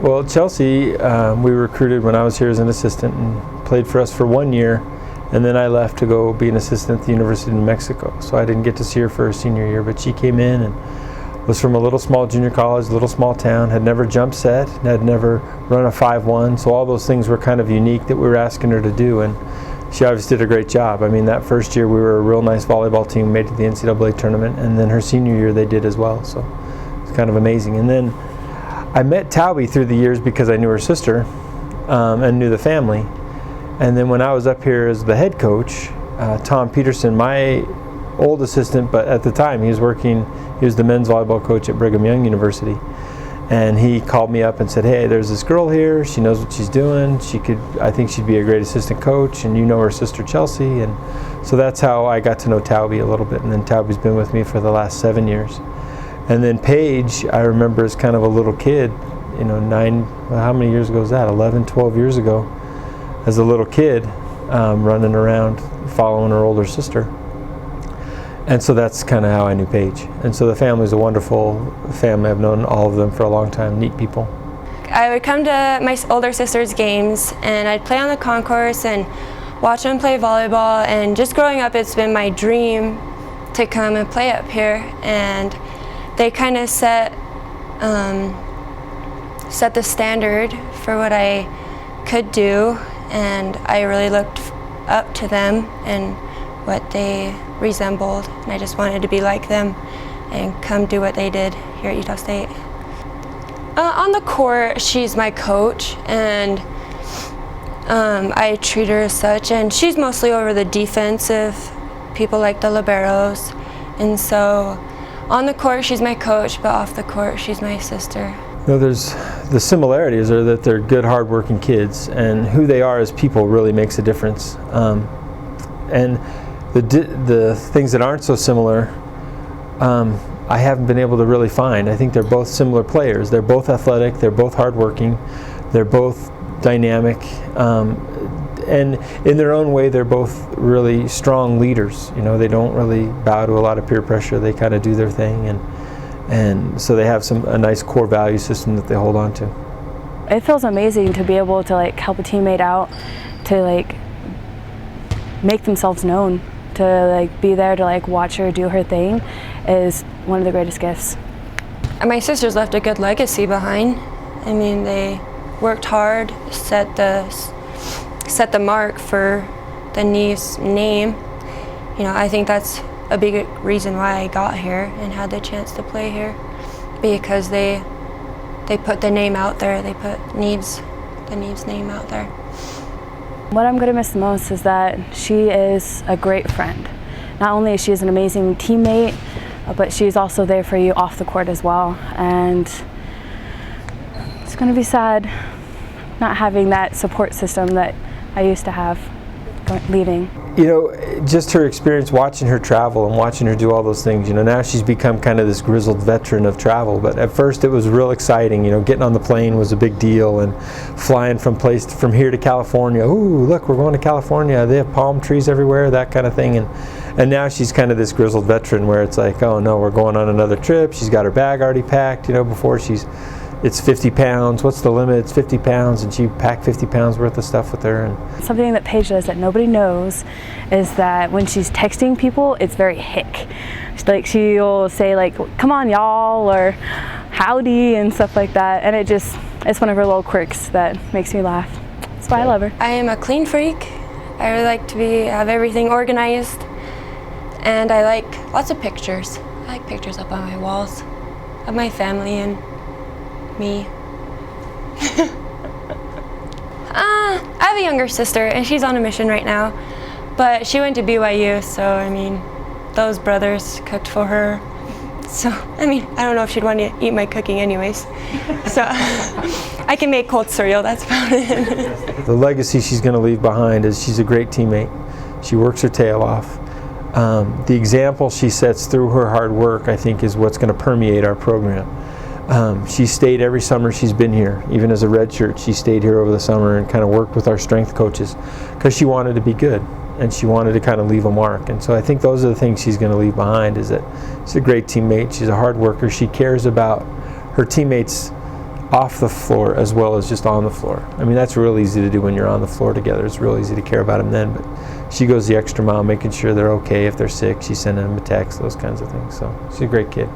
Well, Chelsi, we recruited when I was here as an assistant and played for us for 1 year, and then I left to go be an assistant at the University of New Mexico. So I didn't get to see her for her senior year, but she came in and was from a little small junior college, little small town, had never jump set, had never run a 5-1, so all those things were kind of unique that we were asking her to do, and she obviously did a great job. I mean, that first year we were a real nice volleyball team, made it to the NCAA tournament, and then her senior year they did as well, so it's kind of amazing. And then I met Taubi through the years because I knew her sister and knew the family. And then when I was up here as the head coach, Tom Peterson, my old assistant, but at the time he was the men's volleyball coach at Brigham Young University. And he called me up and said, hey, there's this girl here, she knows what she's doing, I think she'd be a great assistant coach, and you know her sister Chelsi. And so that's how I got to know Taubi a little bit. And then Taubi's been with me for the last 7 years. And then Paige, I remember as kind of a little kid, how many years ago was that? 11, 12 years ago, as a little kid, running around following her older sister. And so that's kind of how I knew Paige. And so the family's a wonderful family. I've known all of them for a long time, neat people. I would come to my older sister's games and I'd play on the concourse and watch them play volleyball, and just growing up it's been my dream to come and play up here, and they kind of set the standard for what I could do, and I really looked up to them and what they resembled, and I just wanted to be like them and come do what they did here at Utah State. On the court, she's my coach, and I treat her as such, and she's mostly over the defensive people like the liberos, and so on the court she's my coach, but off the court she's my sister. There's the similarities are that they're good, hard-working kids, and who they are as people really makes a difference. And the things that aren't so similar, I haven't been able to really find. I think they're both similar players. They're both athletic. They're both hardworking. They're both dynamic, and in their own way, they're both really strong leaders. They don't really bow to a lot of peer pressure. They kind of do their thing, and so they have a nice core value system that they hold on to. It feels amazing to be able to help a teammate out, to make themselves known, to be there to watch her do her thing is one of the greatest gifts. And my sisters left a good legacy behind. I mean, they worked hard, set the mark for the Neves name. I think that's a big reason why I got here and had the chance to play here, because they put the name out there. They put the Neves name out there. What I'm going to miss the most is that she is a great friend. Not only is she an amazing teammate, but she's also there for you off the court as well. And it's going to be sad not having that support system that I used to have leaving. Just her experience watching her travel and watching her do all those things, now she's become kind of this grizzled veteran of travel, but at first it was real exciting. Getting on the plane was a big deal, and flying from here to California. Ooh, look, we're going to California. They have palm trees everywhere, that kind of thing. And now she's kind of this grizzled veteran where it's like, oh no, we're going on another trip. She's got her bag already packed, before it's 50 pounds. What's the limit? It's 50 pounds, and she packed 50 pounds worth of stuff with her. And something that Paige does that nobody knows is that when she's texting people, it's very hick. She'll say come on y'all, or howdy, and stuff like that. And it's one of her little quirks that makes me laugh. That's why I love her. I am a clean freak. I really like to have everything organized. And I like lots of pictures. I like pictures up on my walls of my family and me. I have a younger sister, and she's on a mission right now, but she went to BYU, so those brothers cooked for her. So I don't know if she'd want to eat my cooking anyways. So I can make cold cereal, that's about it. The legacy she's going to leave behind is she's a great teammate. She works her tail off. The example she sets through her hard work, I think, is what's going to permeate our program. She stayed every summer she's been here. Even as a redshirt, she stayed here over the summer and kind of worked with our strength coaches because she wanted to be good and she wanted to kind of leave a mark. And so I think those are the things she's going to leave behind, is that she's a great teammate, she's a hard worker, she cares about her teammates' off the floor as well as just on the floor. I mean, that's real easy to do when you're on the floor together. It's real easy to care about them then, but she goes the extra mile, making sure they're okay. If they're sick, she's sending them a text, those kinds of things. So she's a great kid.